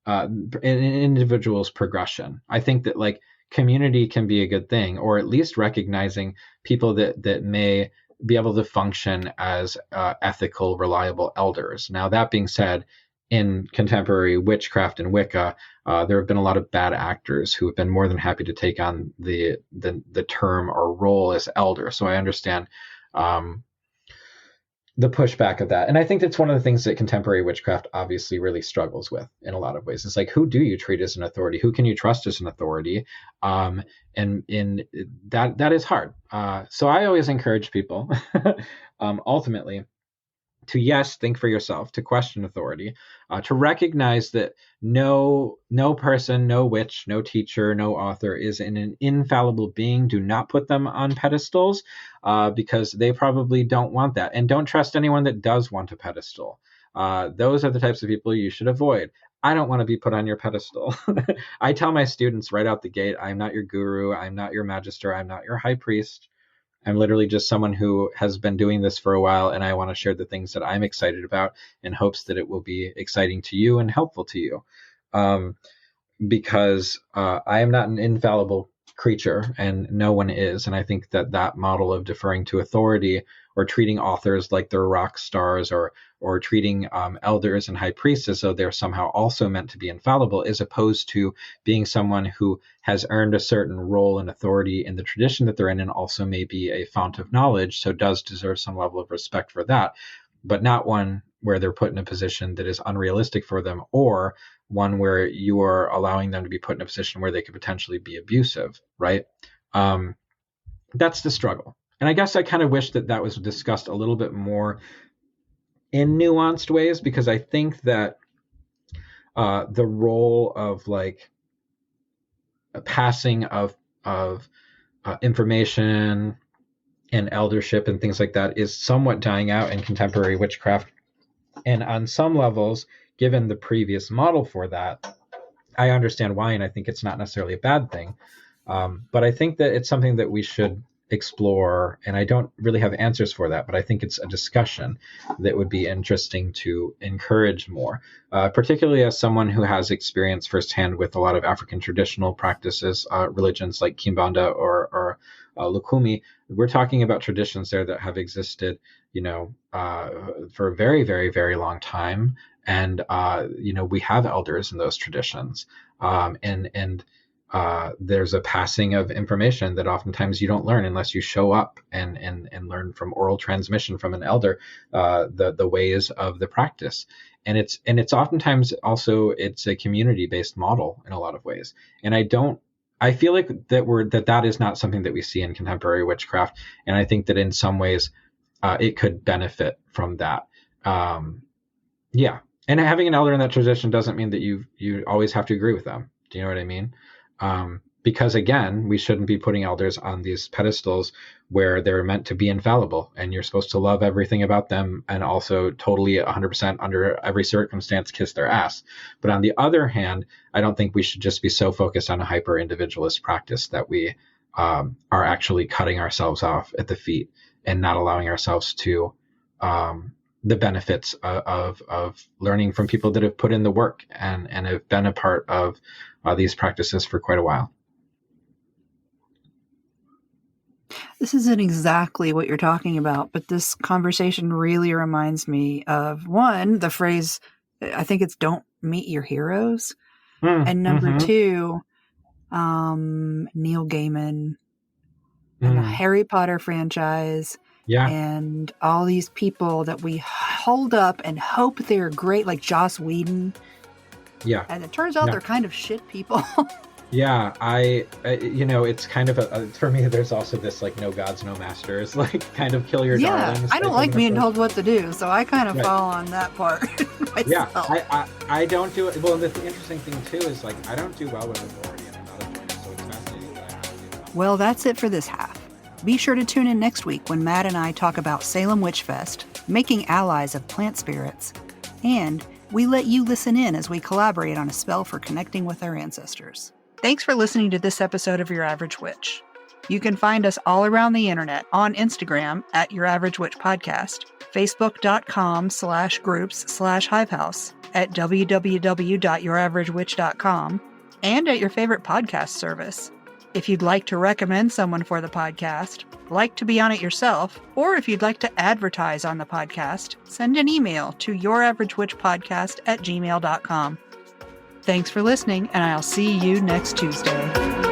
S2: individual's progression. I think that like community can be a good thing, or at least recognizing people that may be able to function as ethical, reliable elders. Now, that being said, in contemporary witchcraft and Wicca, there have been a lot of bad actors who have been more than happy to take on the term or role as elder. So I understand the pushback of that. And I think that's one of the things that contemporary witchcraft obviously really struggles with in a lot of ways. It's like, who do you treat as an authority? Who can you trust as an authority? And in that is hard. So I always encourage people, ultimately, to think for yourself, to question authority, to recognize that no person, no witch, no teacher, no author is an infallible being. Do not put them on pedestals, because they probably don't want that. And don't trust anyone that does want a pedestal. Those are the types of people you should avoid. I don't want to be put on your pedestal. I tell my students right out the gate, I'm not your guru, I'm not your magister, I'm not your high priest. I'm literally just someone who has been doing this for a while, and I want to share the things that I'm excited about in hopes that it will be exciting to you and helpful to you. Because I am not an infallible creature, and no one is. And I think that model of deferring to authority, or treating authors like they're rock stars, or treating elders and high priests as though they're somehow also meant to be infallible, as opposed to being someone who has earned a certain role and authority in the tradition that they're in, and also may be a fount of knowledge, so does deserve some level of respect for that, but not one where they're put in a position that is unrealistic for them, or one where you are allowing them to be put in a position where they could potentially be abusive, right? That's the struggle. And I guess I kind of wish that was discussed a little bit more in nuanced ways, because I think that the role of like a passing of information and eldership and things like that is somewhat dying out in contemporary witchcraft. And on some levels, given the previous model for that, I understand why, and I think it's not necessarily a bad thing. But I think that it's something that we should explore, and I don't really have answers for that, but I think it's a discussion that would be interesting to encourage more, particularly as someone who has experience firsthand with a lot of African traditional practices, religions like Kimbanda or Lukumi. We're talking about traditions there that have existed, for a very, very, very long time. And, we have elders in those traditions. There's a passing of information that oftentimes you don't learn unless you show up and learn from oral transmission from an elder, the ways of the practice. And it's oftentimes also, it's a community-based model in a lot of ways. And I feel like that is not something that we see in contemporary witchcraft. And I think that in some ways, it could benefit from that. Yeah. And having an elder in that tradition doesn't mean that you always have to agree with them. Do you know what I mean? Because again, we shouldn't be putting elders on these pedestals where they're meant to be infallible and you're supposed to love everything about them and also totally 100% under every circumstance kiss their ass. But on the other hand, I don't think we should just be so focused on a hyper individualist practice that we are actually cutting ourselves off at the feet and not allowing ourselves to the benefits of learning from people that have put in the work and have been a part of these practices for quite a while.
S1: This isn't exactly what you're talking about, but this conversation really reminds me of, one, the phrase, I think it's don't meet your heroes. And number two, Neil Gaiman and the Harry Potter franchise.
S2: Yeah.
S1: And all these people that we hold up and hope they're great, like Joss Whedon.
S2: Yeah.
S1: And it turns out they're kind of shit people.
S2: Yeah, I it's kind of for me, there's also this like no gods, no masters, like kind of kill your darlings.
S1: I don't like being told what to do, so I kind of fall on that part myself.
S2: Yeah, I don't do it. Well, the interesting thing too is like I don't do well with authority, and I'm not a joiner, so it's fascinating that I have to do that.
S1: Well, that's it for this half. Be sure to tune in next week when Matt and I talk about Salem Witch Fest, making allies of plant spirits, and we let you listen in as we collaborate on a spell for connecting with our ancestors. Thanks for listening to this episode of Your Average Witch. You can find us all around the internet on Instagram at Your Average Witch Podcast, Facebook.com/groups/Hivehouse, at www.youraveragewitch.com, and at your favorite podcast service. If you'd like to recommend someone for the podcast, like to be on it yourself, or if you'd like to advertise on the podcast, send an email to youraveragewitchpodcast@gmail.com. Thanks for listening, and I'll see you next Tuesday.